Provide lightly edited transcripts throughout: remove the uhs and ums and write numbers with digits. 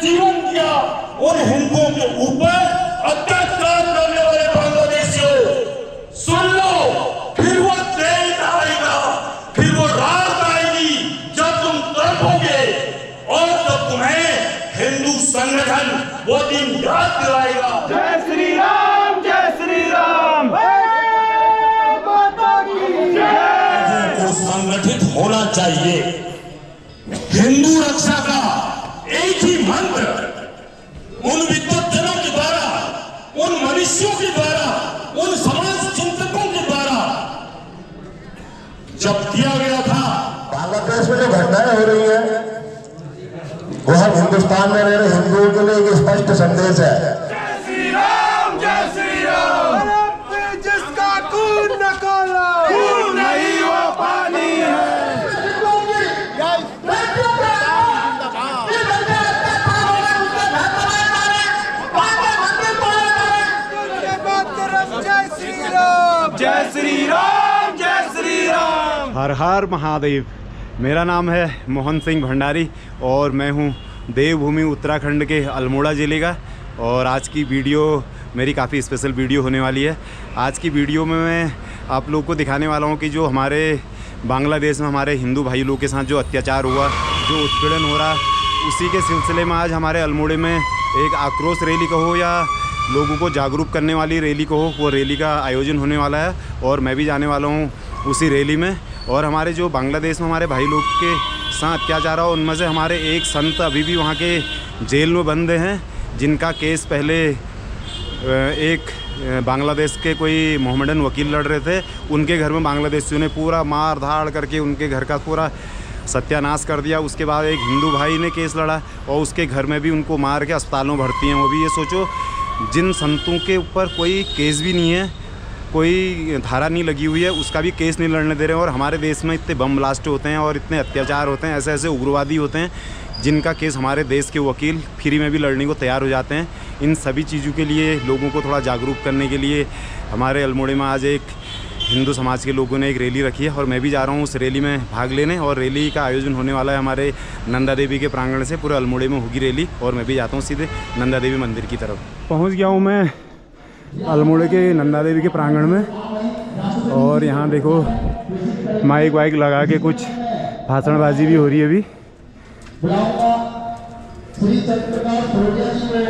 जीवन दिया उन हिंदुओं के ऊपर अत्याचार करने वाले बांग्लादेशियों, सुन लो, फिर वो दिन आएगा, फिर वो रात आएगी जब तुम तड़पोगे और जब तुम्हें हिंदू संगठन वो दिन याद दिलाएगा। जय श्री राम, जय श्री राम, माता की जय। को संगठित होना चाहिए। हिंदू रक्षा का एक ही मंत्र उन विद्वज्जनों के द्वारा, उन मनुष्यों के द्वारा, उन समाज चिंतकों के द्वारा जब दिया गया था। बांग्लादेश में जो घटनाएं हो रही है वो हम हिंदुस्तान में रह रहे हिंदुओं के लिए एक स्पष्ट संदेश है। जय श्री राम, जय श्री राम। जिसका खून न काला, खून नहीं वो पानी है। जय श्री राम, जय श्री राम। हर हर महादेव। मेरा नाम है मोहन सिंह भंडारी और मैं हूँ देवभूमि उत्तराखंड के अल्मोड़ा ज़िले का। और आज की वीडियो मेरी काफ़ी स्पेशल वीडियो होने वाली है। आज की वीडियो में मैं आप लोग को दिखाने वाला हूँ कि जो हमारे बांग्लादेश में हमारे हिंदू भाई लोग के साथ जो अत्याचार हुआ, जो उत्पीड़न हो रहा, उसी के सिलसिले में आज हमारे अल्मोड़े में एक आक्रोश रैली कहो या लोगों को जागरूक करने वाली रैली को हो, वो रैली का आयोजन होने वाला है और मैं भी जाने वाला हूँ उसी रैली में। और हमारे जो बांग्लादेश में हमारे भाई लोग के साथ अत्याचार हो, उनमें से हमारे एक संत अभी भी वहाँ के जेल में बंद हैं, जिनका केस पहले एक बांग्लादेश के कोई मोहम्मदन वकील लड़ रहे थे। उनके घर में बांग्लादेशियों ने पूरा मार धाड़ करके उनके घर का पूरा सत्यानाश कर दिया। उसके बाद एक हिंदू भाई ने केस लड़ा और उसके घर में भी उनको मार के अस्पतालों में भर्ती हैं वो भी। ये सोचो, जिन संतों के ऊपर कोई केस भी नहीं है, कोई धारा नहीं लगी हुई है, उसका भी केस नहीं लड़ने दे रहे हैं। और हमारे देश में इतने बम ब्लास्ट होते हैं और इतने अत्याचार होते हैं, ऐसे ऐसे उग्रवादी होते हैं जिनका केस हमारे देश के वकील फ्री में भी लड़ने को तैयार हो जाते हैं। इन सभी चीज़ों के लिए लोगों को थोड़ा जागरूक करने के लिए हमारे अल्मोड़े में आज एक हिंदू समाज के लोगों ने एक रैली रखी है और मैं भी जा रहा हूँ उस रैली में भाग लेने। और रैली का आयोजन होने वाला है हमारे नंदा देवी के प्रांगण से। पूरे अल्मोड़े में होगी रैली और मैं भी जाता हूँ सीधे नंदा देवी मंदिर की तरफ। पहुँच गया हूँ मैं अल्मोड़े के नंदा देवी के प्रांगण में और यहाँ देखो माइक वाइक लगा के कुछ भाषणबाजी भी हो रही है अभी। श्री चंद्रकांत भोटिया जी को,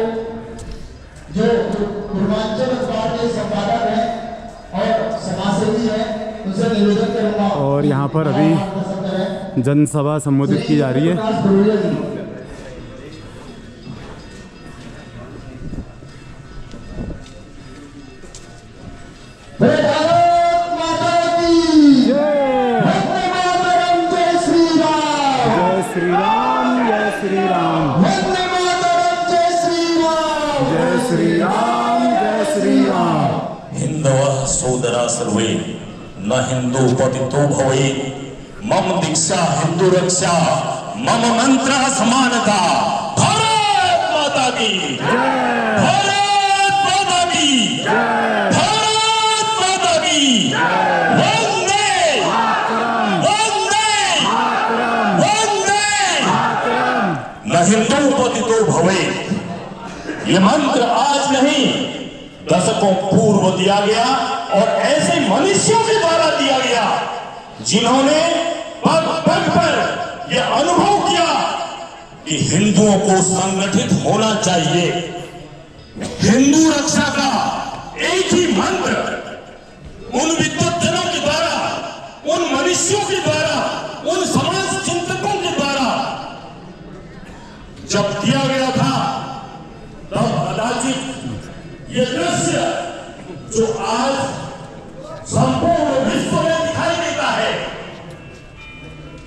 जो पूर्वांचल अखबार के संपादक हैं और समाजसेवी हैं, उनसे निवेदन करूंगा। और यहाँ पर अभी जनसभा संबोधित की जा रही है। श्री राम, जय श्री राम, जय श्री राम, जय श्री राम। हिंदवः सोदरा सर्वे न हिंदू पतितो भवे मम दीक्षा हिंदू रक्षा मम मंत्र समानता। भारत माता की जय, भारत माता की जय, भारत माता की वंदे वंदे वंदे। न हिंदू पतितो भवे, ये मंत्र आज नहीं दशकों पूर्व दिया गया और ऐसे मनुष्यों के द्वारा दिया गया जिन्होंने पग पग पर यह अनुभव किया कि हिंदुओं को संगठित होना चाहिए। हिंदू रक्षा का एक ही मंत्र उन विद्वज्जनों के द्वारा, उन मनुष्यों के द्वारा, उन समाज चिंतकों के द्वारा जब दिया गया था, तब कदाचित ये दृश्य जो आज संपूर्ण विश्व में दिखाई देता है,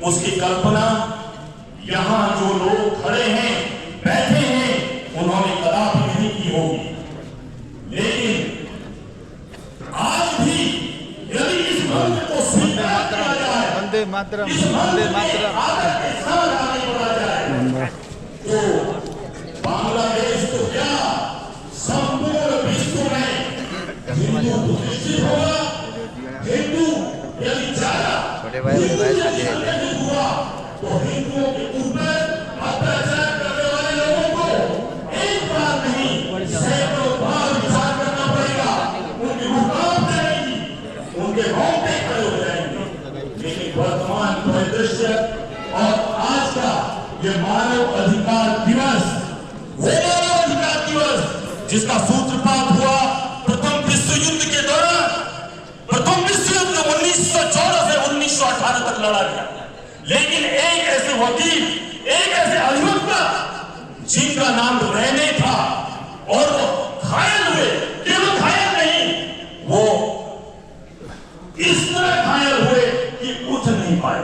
उसकी कल्पना यहां जो लोग खड़े हैं, बैठे हैं, उन्होंने कदापि नहीं की होगी। लेकिन आज भी यदि इस मंत्र को स्वीकार किया जाए, वंदे मातरम, इस वंदे मंत्र के मातरम, आदर के साथ आगे बढ़ा जाए, तो बांग्लादेश तो क्या संपूर्ण विश्व में हिंदू प्रतिष्ठित होगा। हिंदू यदि ज्यादा हुआ तो हिंदुओं के ऊपर अत्याचार करने वाले लोगों को ये मानव अधिकार दिवस, वो मानव अधिकार दिवस जिसका सूत्रपात हुआ प्रथम विश्व युद्ध के दौरान। प्रथम विश्व युद्ध 1914 से 1918 तक लड़ा गया, लेकिन एक ऐसे वकील, एक ऐसे अधिवक्ता जिनका नाम रेने था और वो घायल हुए, केवल घायल नहीं, वो इस तरह घायल हुए कि उठ नहीं पाए,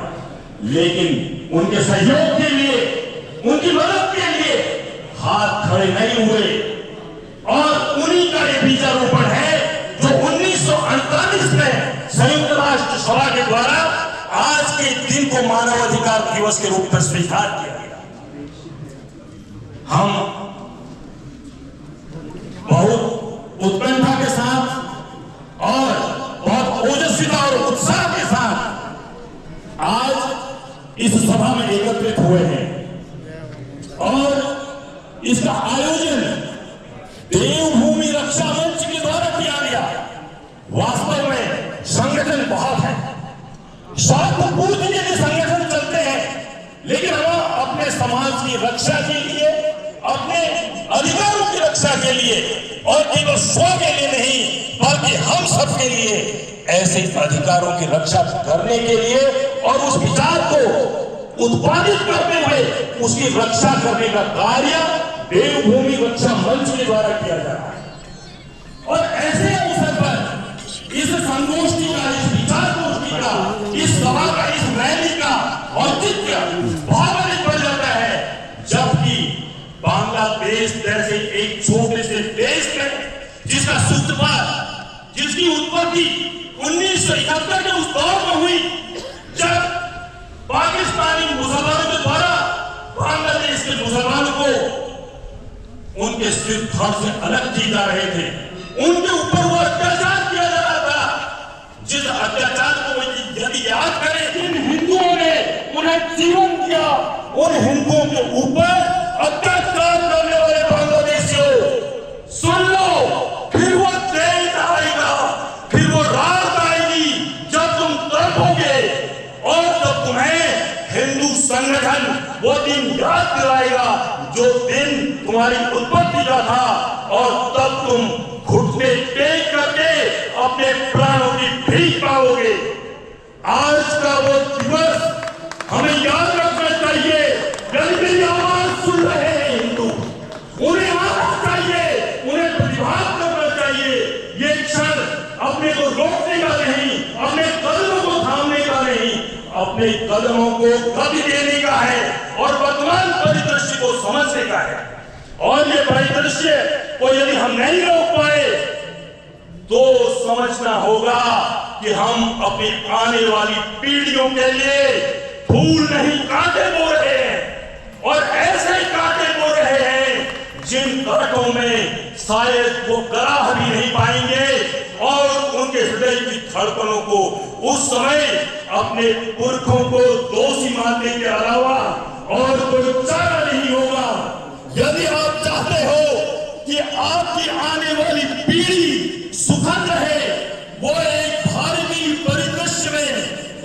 लेकिन उनके सहयोग के लिए, उनकी मदद के लिए हाथ खड़े नहीं हुए। और उन्हीं का ये बीजारोपण है जो 1948 में संयुक्त राष्ट्र सभा के द्वारा आज के दिन को मानवाधिकार दिवस के रूप में स्वीकार किया गया। हम बहुत उत्कंठा के साथ और बहुत ओजस्विता और उत्साह के साथ आज इस सभा में एकत्रित हुए हैं और इसका आयोजन देवभूमि रक्षा मंच के द्वारा किया गया। वास्तव में संगठन बहुत है, स्वार्थ पूर्ति के लिए संगठन चलते हैं, लेकिन हम अपने समाज की रक्षा के लिए, अपने अधिकारों की रक्षा के लिए और केवल स्व के लिए नहीं, बल्कि हम सबके लिए ऐसे अधिकारों की रक्षा करने के लिए और उस विचार को उत्पादित करते हुए उसकी रक्षा करने का कार्य देवभूमि रक्षा मंच के द्वारा किया जा रहा है। और ऐसे अवसर पर इस संगोष्ठी का, इस विचार गोष्ठी का, इस सभा का, इस रैली का औचित्य बहुत अधिक बढ़ जाता है, जबकि बांग्लादेश जैसे एक छोटे से देश में जिसका सूत्रपात, जिसकी उत्पत्ति 1971 के उस दौर में हुई जब पाकिस्तानी मुसलमानों के द्वारा बांग्लादेश के मुसलमानों को उनके सिर धड़ से अलग किए जा रहे थे, उनके ऊपर वो अत्याचार किया जा रहा था, जिस अत्याचार को यदि याद करें, जिन हिंदुओं ने उन्हें जीवन दिया, उन हिंदुओं के ऊपर अत्याचार करने वाले बांग्लादेशियों, सुन लो, फिर वो दिन आएगा, फिर वो रात आएगी जब तुम तड़पोगे और जब तुम्हें हिंदू संगठन वो दिन याद दिलाएगा जो दिन तुम्हारी उत्पत्ति का था, और तब तुम घुटने टेक करके अपने प्राणों की भीख पाओगे। आज का वो दिवस हमें याद रखना चाहिए। यदि मेरी आवाज सुन रहे हैं हिंदू, उन्हें आना चाहिए, उन्हें प्रतिभाग करना चाहिए। ये क्षण अपने को रोकने का नहीं, अपने कदमों को थामने का नहीं, अपने कदमों को गति देने का है और वर्तमान परिदृश्य को समझने का है। और ये परिदृश्य को यदि हम नहीं रोक पाए तो समझना होगा कि हम अपनी आने वाली पीढ़ियों के लिए फूल नहीं कांटे बो रहे हैं, और ऐसे कांटे बो रहे हैं जिन कांटों में शायद वो गराह भी नहीं पाएंगे और उनके हृदय की धड़कनों को उस समय अपने पुरखों को दोषी मानने के अलावा और कोई चारा नहीं होगा। यदि आप चाहते हो कि आपकी आने वाली पीढ़ी सुखद रहे, वो एक भारतीय परिदृश्य में,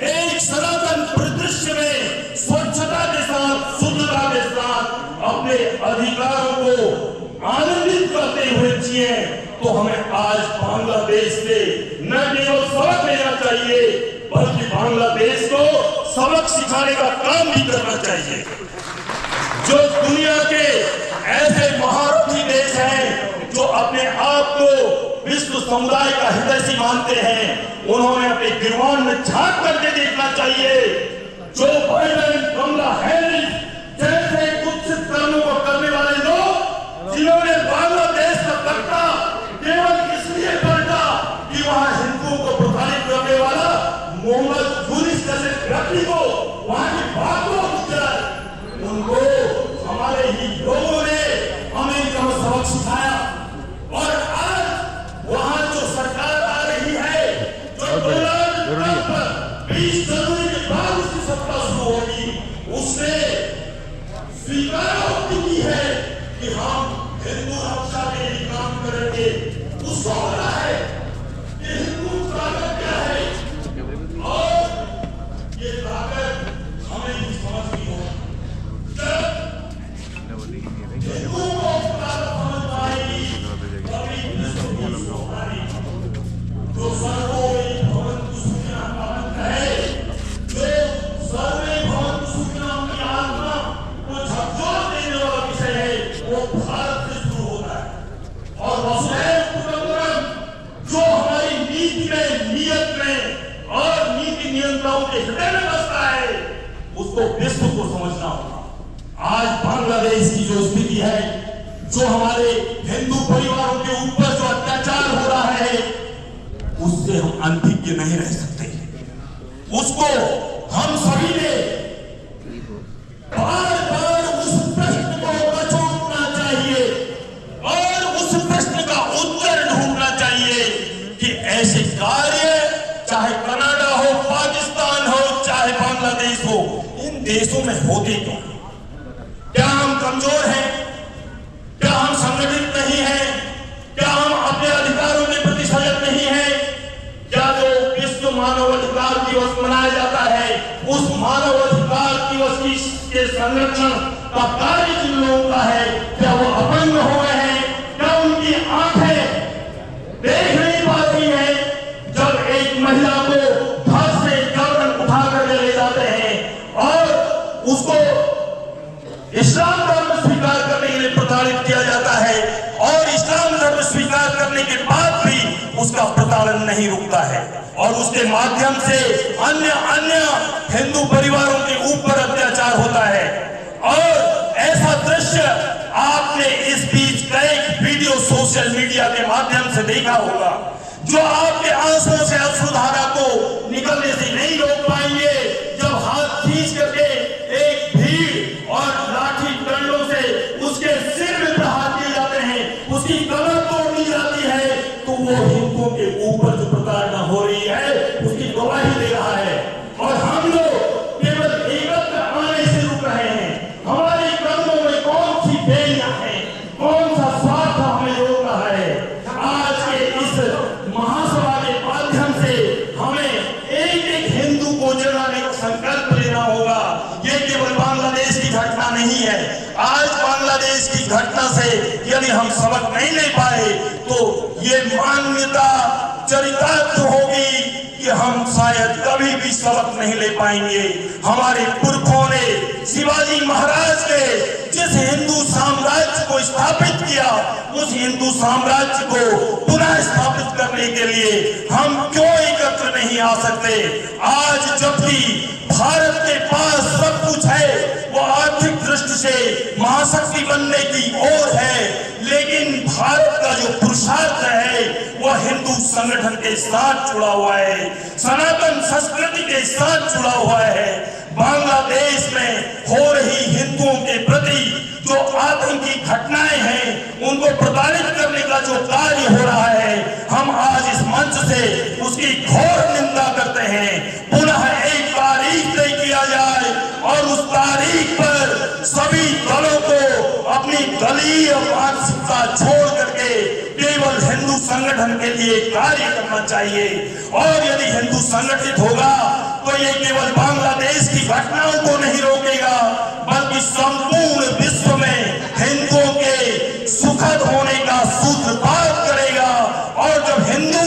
एक सनातन परिदृश्य में स्वच्छता के साथ, शुद्धता के साथ अपने अधिकारों को आनंदित करते हुए जिए, तो हमें आज बांग्लादेश से न केवल सबक लेना चाहिए बल्कि बांग्लादेश को सबक सिखाने का काम भी करना चाहिए। जो दुनिया के ऐसे महारथी देश हैं जो अपने आप को विश्व समुदाय का हितैषी मानते हैं, उन्होंने अपने गिरवान में झांक करके देखना चाहिए। जो बाइडेन, कमला हैरिस जैसे कुत्सित कर्मों को करने वाले लोग, जिन्होंने बांग्लादेश का तख्ता केवल इसलिए पलटा कि वहां हिंदुओं को प्रताड़ित करने वाला मोहम्मद यूनिस जैसे व्यक्ति को वहां की बात को उनको हमारे ही लोगों ने अमेरिका में सबक सिखाया। और आज वहां जो सरकार आ रही है, जो 20 जनवरी के बाद उसकी सत्ता शुरू होगी, उसने स्वीकार की है कि हम हिंदू रक्षा के लिए काम करेंगे। उसको पता है कि हिंदू ताकत क्या है, और ये ताकत हमें भी समझनी होगी। समझना होगा। आज बांग्लादेश की जो स्थिति है, जो हमारे हिंदू परिवारों के ऊपर जो अत्याचार हो रहा है, उससे हम अनभिज्ञ नहीं रह सकते। उसको हम सभी ने बार बार उस प्रश्न को बचोटना चाहिए और उस प्रश्न का उत्तर ढूंढना चाहिए कि ऐसे कार्य चाहे कनाडा हो, पाकिस्तान हो, चाहे बांग्लादेश हो, इन देशों में होते क्यों? क्या हम कमजोर हैं? क्या हम संगठित नहीं हैं? क्या हम अपने अधिकारों के प्रति सजग नहीं हैं? क्या जो विश्व मानव अधिकार दिवस मनाया जाता है, उस मानव अधिकार दिवस के संरक्षण का कार्य जिन लोगों का है, क्या वो अपंग हो गए हैं? क्या उनकी आंखें देख नहीं पाती हैं जब एक महिला को घर से गर्दन उठा कर ले जाते हैं और उसको इस्लाम धर्म स्वीकार करने के लिए प्रताड़ित किया जाता है, और इस्लाम धर्म स्वीकार करने के बाद भी उसका प्रताड़न नहीं रुकता है और उसके माध्यम से अन्य हिंदू परिवारों के ऊपर अत्याचार होता है। और ऐसा दृश्य आपने इस बीच कई वीडियो सोशल मीडिया के माध्यम से देखा होगा, जो आपके आंसुओं से अश्रुधारा को निकलने से नहीं रोक पाएंगे। जब हाथ खींच करके एक भीड़ और लाठी डंडों से उसके सिर में प्रहार किए जाते हैं, उसकी कमर तोड़ दी जाती है, तो वो हिंदुओं के ऊपर जो प्रताड़ना हो रही है उसकी गवाही दे रहा है। और हम लोग केवल एकत्र आने से रुक रहे हैं। हमारे कदमों में कौन सी बेलियां हैं, कौन सा स्वार्थ हमें रोक रहा है? आज के इस महासभा के माध्यम से हमें एक एक हिंदू को जगाने का संकल्प लेना होगा। ये केवल बांग्लादेश की घटना नहीं है। आज बांग्लादेश की घटना से यदि हम सबक नहीं ले पाए तो ये मान्यता चरितार्थ होगी कि हम शायद कभी भी सबक नहीं ले पाएंगे। हमारे पुरखों ने, शिवाजी महाराज ने जिस हिंदू साम्राज्य को स्थापित किया, उस हिंदू साम्राज्य को पुनः स्थापित करने के लिए हम क्यों एकत्र नहीं आ सकते? आज जबकि भारत के पास सब कुछ है, वो आर्थिक दृष्टि से महाशक्ति बनने की ओर है, लेकिन भारत का जो पुरुषार्थ है वह हिंदू संगठन के साथ जुड़ा हुआ है, सनातन संस्कृति के साथ जुड़ा हुआ है। बांग्लादेश में हो रही हिंदुओं के प्रति जो आतंकी घटनाएं हैं, उनको प्रताड़ित करने का जो कार्य हो रहा है, हम आज इस मंच से उसकी घोर निंदा करते हैं। पुनः एक तारीख तय किया जाए और उस तारीख पर सभी दलों को अपनी दलीय मानसिकता छोड़ करके केवल हिंदू संगठन के लिए कार्य करना चाहिए। और यदि हिंदू संगठित होगा तो ये केवल बांग्लादेश की घटनाओं को नहीं रोकेगा, बल्कि संपूर्ण विश्व में हिंदुओं के सुखद होने का सूत्रपात करेगा। और जब हिंदू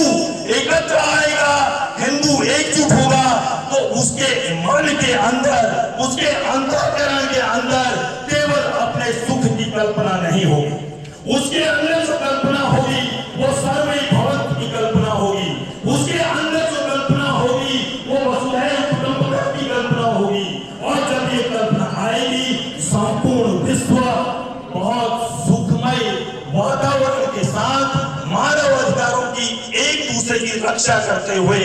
एकत्र आएगा, हिंदू एकजुट होगा, तो उसके मन के अंदर, उसके अंतःकरण के अंदर केवल अपने सुख की कल्पना नहीं होगी, उसके अंदर जो कल्पना होगी वो सर्वे भवन्तु की कल्पना होगी, उसके अंदर जो कल्पना होगी वो वसुधैव कुटुम्बकम् की कल्पना होगी। और जब ये कल्पना आएगी, संपूर्ण विश्व बहुत सुखमय वातावरण के साथ मानव अधिकारों की एक दूसरे की रक्षा करते हुए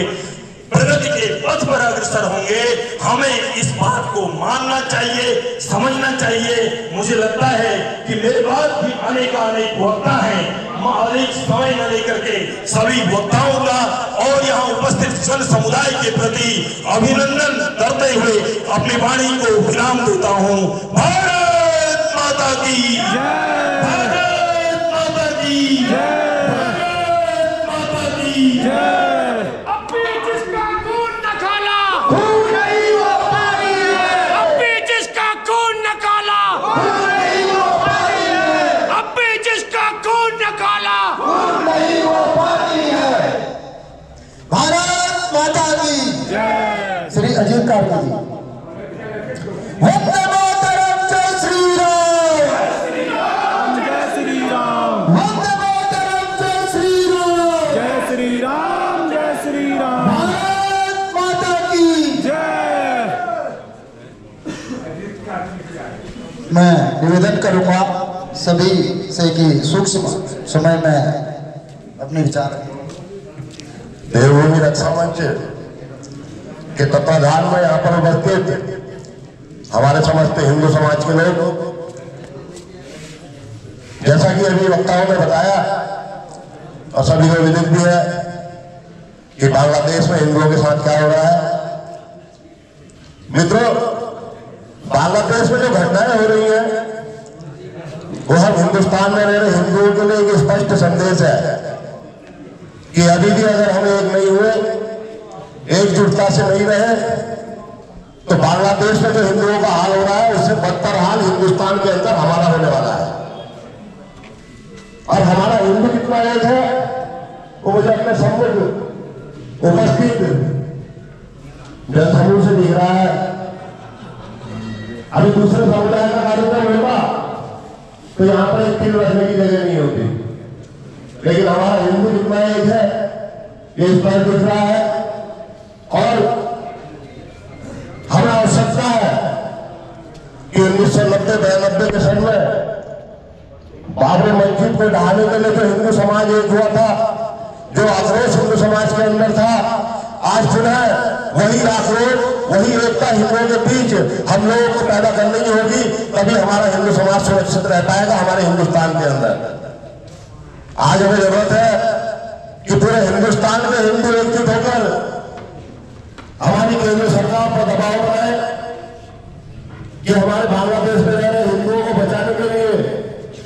प्रगति के पथ पर अग्रसर होंगे। हमें इस बात को मानना चाहिए, समझना चाहिए। मुझे लगता है कि मेरे बाद भी अनेक वक्ता हैं, अधिक समय न लेकर के सभी वक्ताओं का और यहाँ उपस्थित जन समुदाय के प्रति अभिनंदन करते हुए अपनी वाणी को विराम देता हूँ। भारत माता की जय, भारत माता की जय, भारत माता की जय। श्री अजीत कार्की जी। वंदे मातरम, जय श्री राम, जय श्री राम, वंदे मातरम, जय श्री राम, जय श्री राम, जय श्री राम, भारत माता की जय। मैं निवेदन करूंगा सभी से कि सूक्ष्म समय में अपने विचार देवभूमि रक्षा मंच के तत्वाधान में यहाँ पर उपस्थित हमारे समस्त हिंदू समाज के लोग, जैसा कि अभी वक्ताओं ने बताया और सभी को विदित भी है कि बांग्लादेश में हिंदुओं के साथ क्या हो रहा है। मित्रों, बांग्लादेश में जो घटनाएं हो रही हैं वो हम हिंदुस्तान में रह रहे हिंदुओं के लिए एक स्पष्ट संदेश है कि अभी भी अगर हम एक नहीं हुए, एकजुटता से नहीं रहे, तो बांग्लादेश में जो हिंदुओं का हाल हो रहा है उससे बदतर हाल हिंदुस्तान के अंदर हमारा होने वाला है। और हमारा हिंदू कितना एक है वो मुझे अपने सम्मुख उपस्थित जनसमूह से दिख रहा है। अभी दूसरे समुदाय का कार्यक्रम होगा तो यहाँ पर एक तिल रखने की जगह नहीं होती, लेकिन हमारा हिंदू कितना एक है ये इस पर दिख रहा है। और हमें आवश्यकता है कि 1990-92 के सन में बाबरी मस्जिद को ढहाने के लिए जो हिंदू समाज एक हुआ था, जो आक्रोश हिंदू समाज के अंदर था, आज पुनः वही आक्रोश, वही एकता हिंदुओं के बीच हम लोगों को पैदा करनी होगी, तभी हमारा हिंदू समाज सुरक्षित रह पाएगा हमारे हिंदुस्तान के अंदर। आज हमें जरूरत है कि पूरे हिंदुस्तान के हिंदू एकजुट होकर हमारी केंद्र सरकार पर दबाव बनाए कि हमारे बांग्लादेश में रह रहे हिंदुओं को बचाने के लिए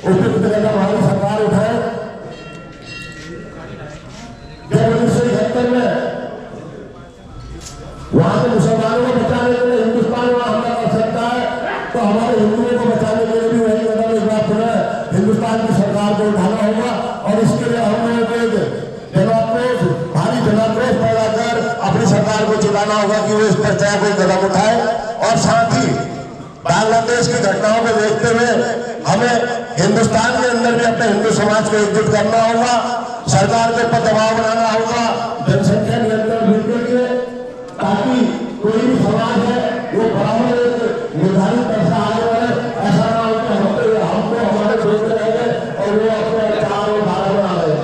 उपयुक्त कदम हमारी सरकार उठाए। जब 1971 में वहां के मुसलमानों को बचाने के लिए हिंदुस्तान वहां हमला कर सकता है, तो हमारे हिंदुओं को बचाने के लिए भी वही कदम इस बार पुनः हिंदुस्तान की सरकार को उठाना होगा। और इसके लिए हम लोगों को एक जनाक्रोश, भारी जनाक्रोश पैदा कर अपनी सरकार को चिताना होगा कि वो इस पर चाहे कोई कदम उठाए। और साथ ही बांग्लादेश की घटनाओं को देखते हुए हमें हिंदुस्तान के अंदर भी अपने हिंदू समाज को एकजुट करना होगा, सरकार के ऊपर दबाव बनाना होगा जनसंख्या नियंत्रण बिल के लिए, ताकि कोई भी समाज है वो बराबर एक निर्धारित पैसा आने वाले, ऐसा ना हो कि हमको हमारे दोस्त रह गए और वो अपने 4 और 12 में आ गए।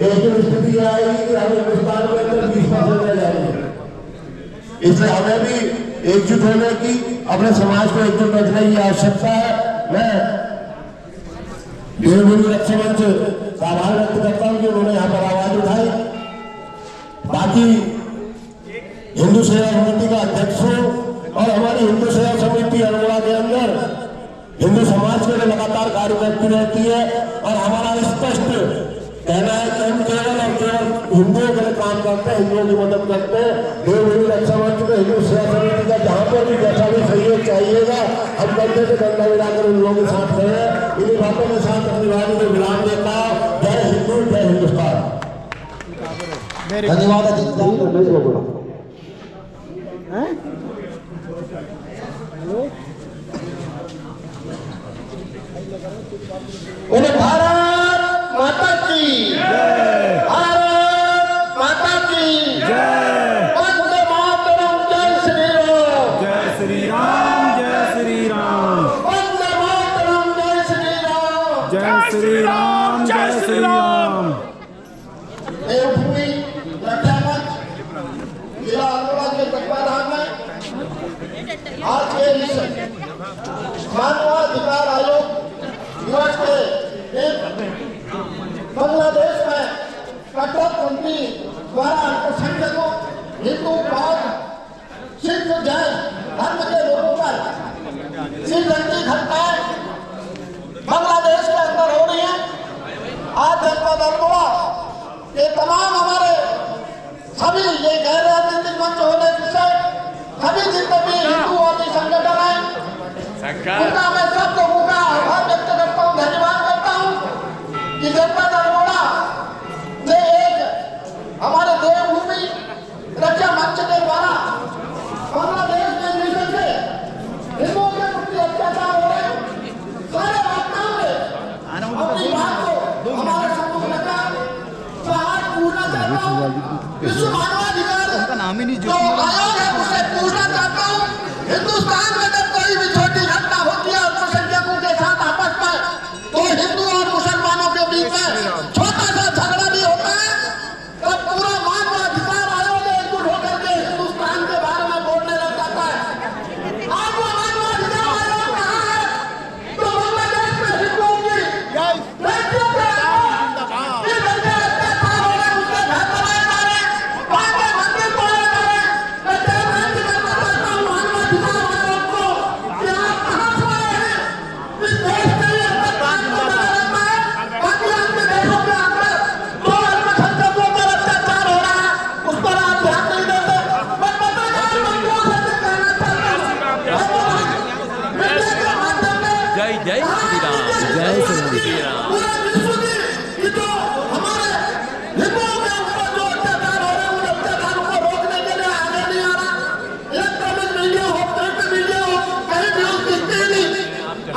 एक स्थिति आएगी कि हम हिंदुस्तान के अंदर 20% रह जाएंगे। इसलिए हमें भी एकजुट होने की, अपने समाज को एकजुट रखने की आवश्यकता है। मैं देवभूमि रक्षा मंच का आभार व्यक्त करता हूं कि उन्होंने यहाँ पर आवाज उठाई। बाकी हिंदू सेवा समिति का अध्यक्ष और हमारी हिंदू सेवा समिति अल्मोड़ा के अंदर हिंदू समाज के लिए लगातार कार्य करती रहती है और हमारा स्पष्ट कहना है कि हम केवल और केवल हिंदुओं के लिए काम करते हैं, हिंदुओं की मदद करते हैं। देवभूमि रक्षा मंच को हिंदू सेवा समिति का जहाँ पर भी जैसा भी सहयोग चाहिएगा हम कंधे से कंधा मिलाकर उन लोगों के साथ रहे। इन्हीं बातों के साथ अपनी वाणी को विराम देता हूं। जय हिंदू, जय हिंदुस्तान। धन्यवाद। भारत माता की जय, भारत माता की जय, वंदे मातरम, जय श्री राम, जय श्री राम, जय श्री राम, वंदे मातरम, जय श्री राम, जय श्री राम, जय श्री राम। देवभूमि रक्षा मंच जिला अल्मोड़ा के तत्वाधान में आज के इस मानवाधिकार आयोग दिवस के बांग्लादेश में कट्टरपंथी द्वारा अल्पसंख्यकों, हिंदू, बौद्ध, सिख, जैन धर्म के लोगों पर श्रीलंकी घटनाएं बांग्लादेश के अंदर हो रही है। आज जनपद अल्मोड़ा के तमाम हमारे सभी ये गैर राजनीतिक मंच होने से सभी जितने भी हिंदूवादी संगठन है उनका मैं सब लोगों का आभार व्यक्त करता हूँ, धन्यवाद करता हूँ कि जनपद अल्मोड़ा से एक हमारे देवभूमि रक्षा मंच के द्वारा बांग्लादेश के मिशन से हिंदुओं के प्रति अत्याचार हो रहे सारे वार्ताओं में अपनी बात को हमारे सम्मुख रखा। तो आज पूछना चाहता हूँ विश्व मानवाधिकार जो आयोग है उससे पूछना चाहता हूँ, हिंदुस्तान में जब कोई भी छोटी घटना होती है जय जय श्री राम, जय श्री राम। पूरे विश्व की ये जो हमारे हिंदुओं के ऊपर जो अत्याचार हो रहे हैं, उन अत्याचारों को रोकने के लिए आगे नहीं आ रहा। इलेक्ट्रॉनिक मीडिया हो, प्रिंट मीडिया हो, कहीं न्यूज दिखती नहीं।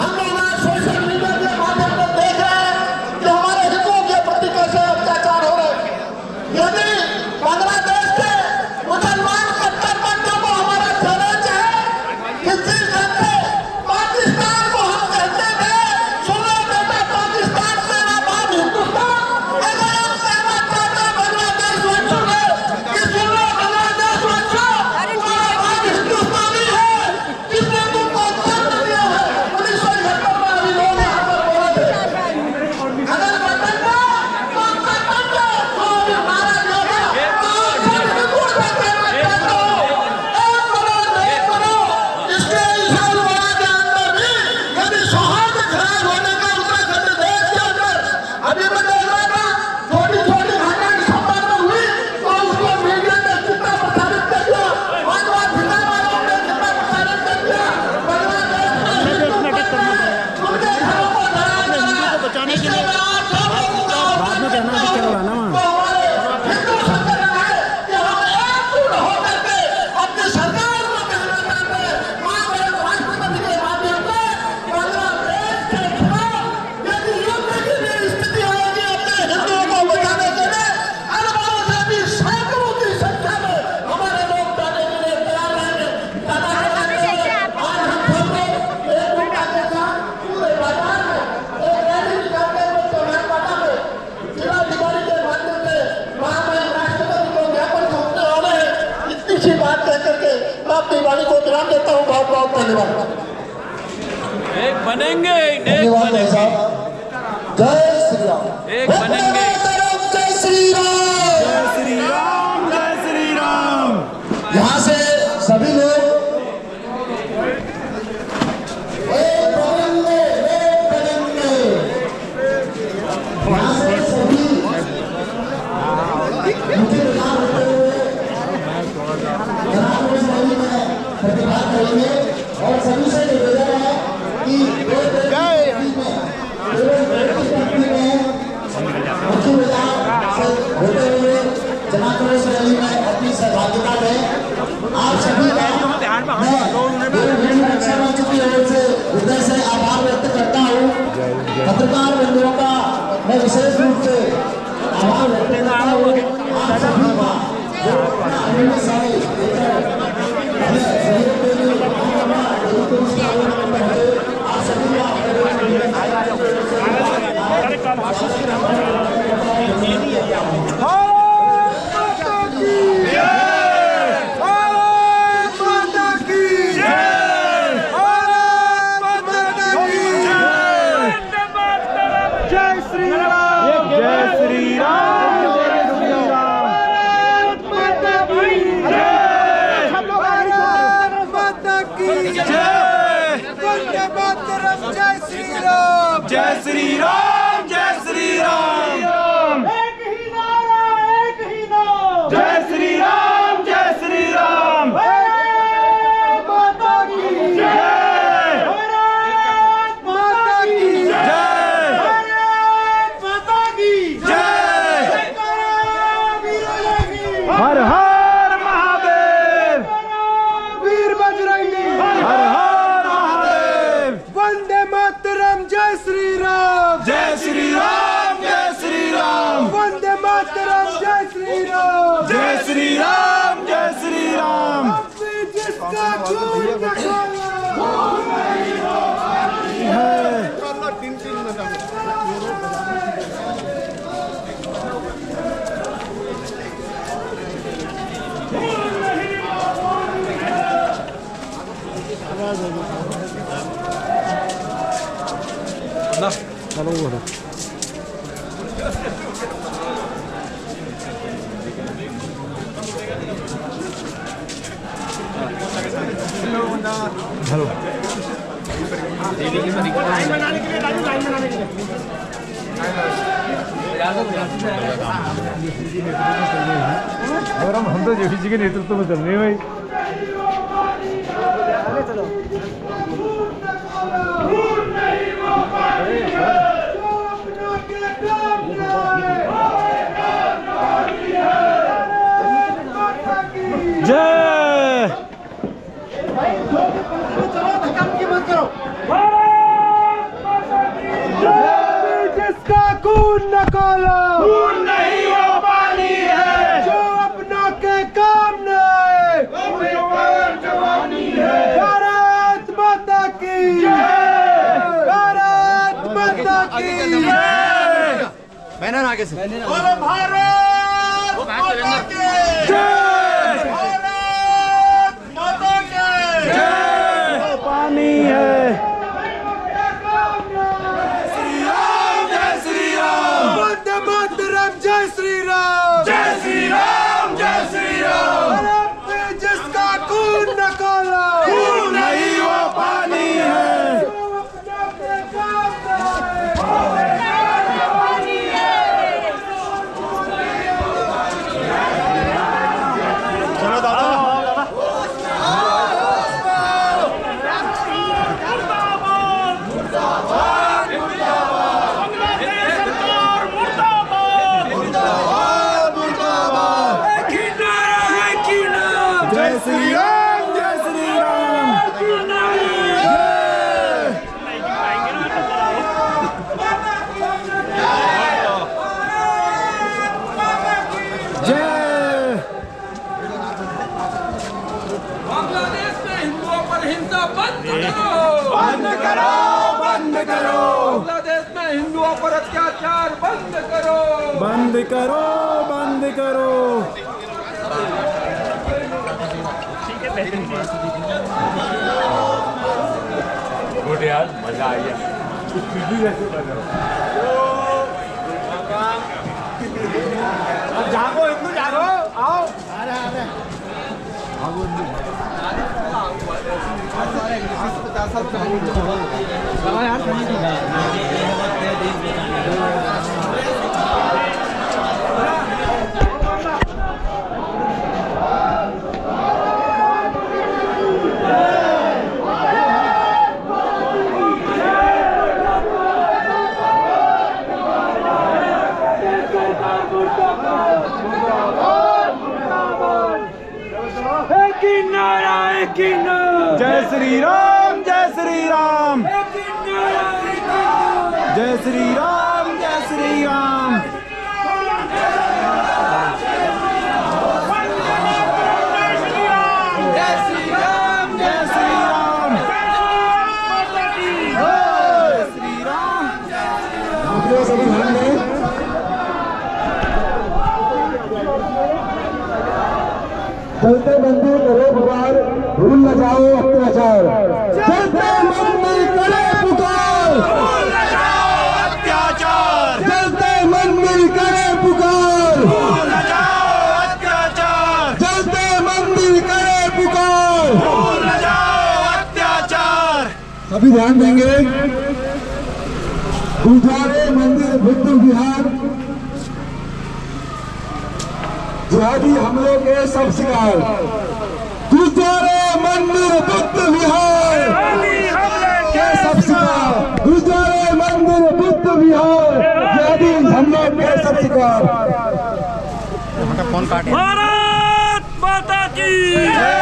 हम लोग आज सोशल मीडिया के माध्यम से देख रहे हैं कि हमारे हिंदुओं के प्रति कैसे अत्याचार हो रहे हैं। यदि बांग्लादेश के मुसलमान कट्टरपंथियों को हमारा चैलेंज है कि जिस ढंग से पाकिस्तान को हम कहते थे, सुनो बेटा पाकिस्तान मेरा बाप हिंदुस्तान, अगर हम कहना चाहते हैं बांग्लादेश वासियों से कि सुनो बांग्लादेश वासियों, तुम्हारा बाप हिंदुस्तानी है, जिसने तुमको जन्म दिया है। 1971 में अभी लोग यहाँ पर बोले थे, अगर वतन का तो वतन का तो अभी मारा जाएगा। तो सब हिंदुओं से कहना चाहता हूँ, एक करो, इसके इस्लामाबाद के अंदर भी यदि सौहार्द खराब होने का उत्तराखंड देश के अंदर अभी मैं देख रहा था, छोटी छोटी घटना संपर्क में हुई तो उसको मीडिया ने कितना प्रसारित कर दिया, मानवाधिकार वालों ने कितना प्रसारित कर दिया। बांग्लादेश में हिंदू उनके घरों को जलाया जा रहा है। इसके बाद सब लोगों का बाद में कहना भी चल रहा ना तो हमारे हिंदू संगठन है कि हम एकजुट होकर के अपनी सरकार को कहना चाहते हैं, माननीय राष्ट्रपति के माध्यम से बांग्लादेश के खिलाफ यदि युद्ध की भी स्थिति होगी अपने हिंदुओं को बचाने के लिए, अरबों से भी सैकड़ों की संख्या में हमारे लोग जाने के लिए तैयार रहेंगे। आज हम सब लोग एकजुटता के साथ पूरे बाजार में एक रैली निकालते हुए चौराहा में जिलाधिकारी के माध्यम से महामहिम राष्ट्रपति को ज्ञापन सौंपने वाले हैं। इतनी सी बात कह करके मैं अपनी वाणी को विराम देता हूँ। बहुत बहुत धन्यवाद। एक बनेंगे, एक धन्यवाद भाई बनेंगे, साहब। जय श्री राम। एक बनेंगे। जय श्री राम। जय श्री राम, जय श्री राम। यहाँ से सभी लोग एक बनेंगे, एक बनेंगे। यहाँ से सभी मुझे विचार होते हुए जनाब में सभी में प्रतिभाग करेंगे और सभी से निवेदन है कि मुख्य विधान से होते हुए जनाक्रोश रैली में अपनी सहभागिता में आप सभी का मैं रक्षा मंच की ओर से हृदय से आभार व्यक्त करता हूँ। पत्रकार बंधुओं का मैं विशेष रूप से आभार व्यक्त करता हूँ। आप सभी का जो अपना अमूल्य समय देकर हमें सहयोग के लिए आप सभी का जय श्री राम, जय श्री राम। एक ही नारा, एक ही नाम। जय श्री राम, जय श्री राम। भारत माता की जय। भारत माता की जय। भारत माता की जय। हर हर महादेव, वीर बजरंगी, हर हर महादेव। वंदे मातरम। जय श्री राम, जय श्री राम, जय श्री राम। वंदे मातरम। जय श्री राम, जय श्री राम, जय श्री राम। अपने जिसका खून न खोला। और हम तो जोशी जी के नेतृत्व में चल रहे हैं भाई। खोलो, खून नहीं वो पानी है, जो अपनों के काम न आए, वो बेकार जवानी है। भारत माता की जय, भारत माता की जय। बैनर आगे से बोलो भारत माता की जय, भारत माता की जय। पानी है। वंदे मातरम, जय श्री राम, जय श्री राम, जय श्री राम। भारत में जिसका खून न खोला, खून नहीं वो पानी है, जो अपनों के काम न आए, वो बेकार जवानी है। चलो दादा। जय श्री राम, जय श्री राम। बांग्लादेश में हिंदुओं पर हिंसा बंद करो, बंद करो, बंद करो। बांग्लादेश में हिंदुओं पर अत्याचार बंद करो, बंद करो, बंद करो। गुड यार, मजा आ गया। जागो, इतना जागो, आओ। जय श्री राम, जय श्री राम, जय श्री राम, जय श्री राम। चलते मंदिर करे पुकार, भूल न जाओ अत्याचार। चलते मंदिर करे पुकार, भूल न जाओ अत्याचार। चलते मंदिर करे पुकार, भूल न जाओ अत्याचार। चलते मंदिर करे पुकार, भूल न जाओ अत्याचार। सभी ध्यान देंगे। गुरुद्वारे, मंदिर, बुद्ध विहार, जिहादी हमलों के सब शिकार। गुरुद्वारे, मंदिर, बुद्ध विहार के सब शिकार। गुरुद्वारे, मंदिर, बुद्ध विहार, जिहादी हमलों के सब शिकार। भारत माता की जय,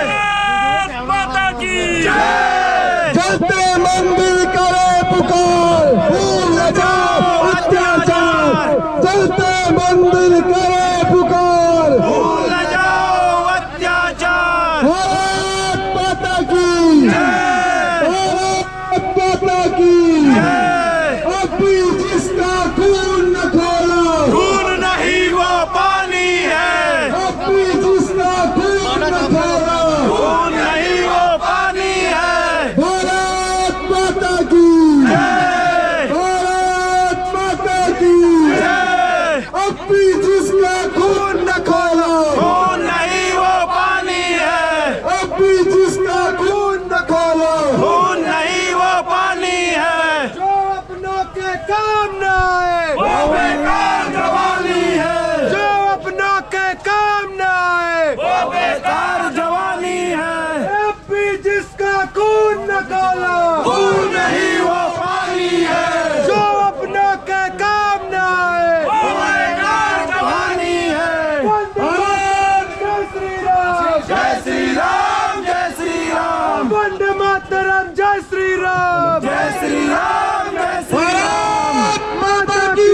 भारत माता की जय। चलते मंदिर करे पुकार, भूल न जाओ अत्याचार। चलते मंदिर करे पुकार, भूल न जाओ अत्याचार। भारत माता की जय, भारत माता की जय। अब भी जिसका खून न खोला, खून नहीं वो पानी है, अब भी जिसका खून न खोला। खून नहीं वो पानी है। भारत माता की जय, भारत माता की जय। अब भी जिसका खून न खोला, खून नहीं वो पानी है, अब भी जिसका खून न खोला। खून नहीं वो पानी है, जो अपनों के काम न आए, वो बेकार जवानी है, जो अपनों के काम न आए, वो बेकार जवानी है। अब भी जिसका खून न खोला, खून नहीं वो पानी है, जो अपनों के काम न आए, वो बेकार जवानी है। भारत जय श्री राम, जय श्री राम, जय श्री राम, वंदे मातरम, जय श्री राम, जय श्री राम, जय श्री राम। भारत माता की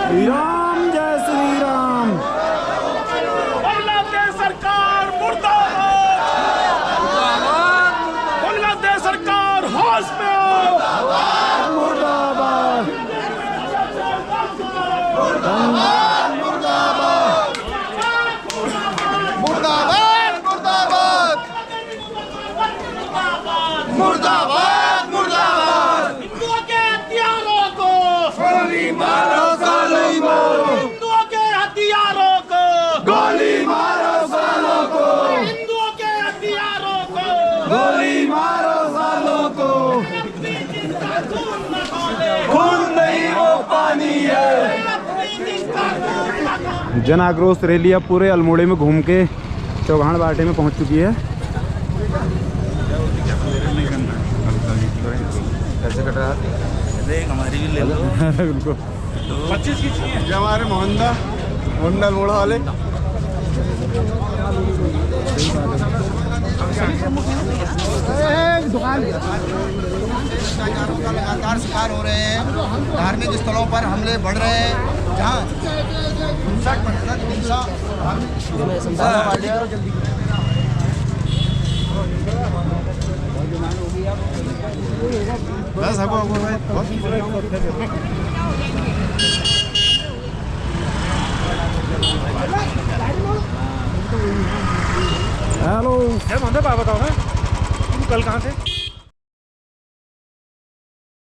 राम जय श्री राम। बांग्लादेश सरकार मुर्दाबाद, बांग्लादेश सरकार होश में आओ। मुर्दाबाद मुर्दाबाद मुर्दाबाद मुर्दाबाद मुर्दाबाद। हिंदुओं के हथियारों को गोली मारो गोली मारो हिंदुओं के हथियारों को गोली मारो सालों को हिंदुओं के हथियारों को गोली मारो सालों को। खून नहीं वो पानी है। जन आक्रोश रैली अब पूरे अल्मोड़े में घूम के चौगान बाटे में पहुंच चुकी है। कैसे कट रहा है? हमारी भी ले लो। बिल्कुल 25 की चाहिए। ये हमारे मोहनदा अल्मोड़ा वाले दुकान का लगातार शिकार हो रहे हैं। धार्मिक स्थलों पर हमले बढ़ रहे हैं, जहाँ 50% हिंसा बस हेलो बताओ ना तुम कल कहाँ थे?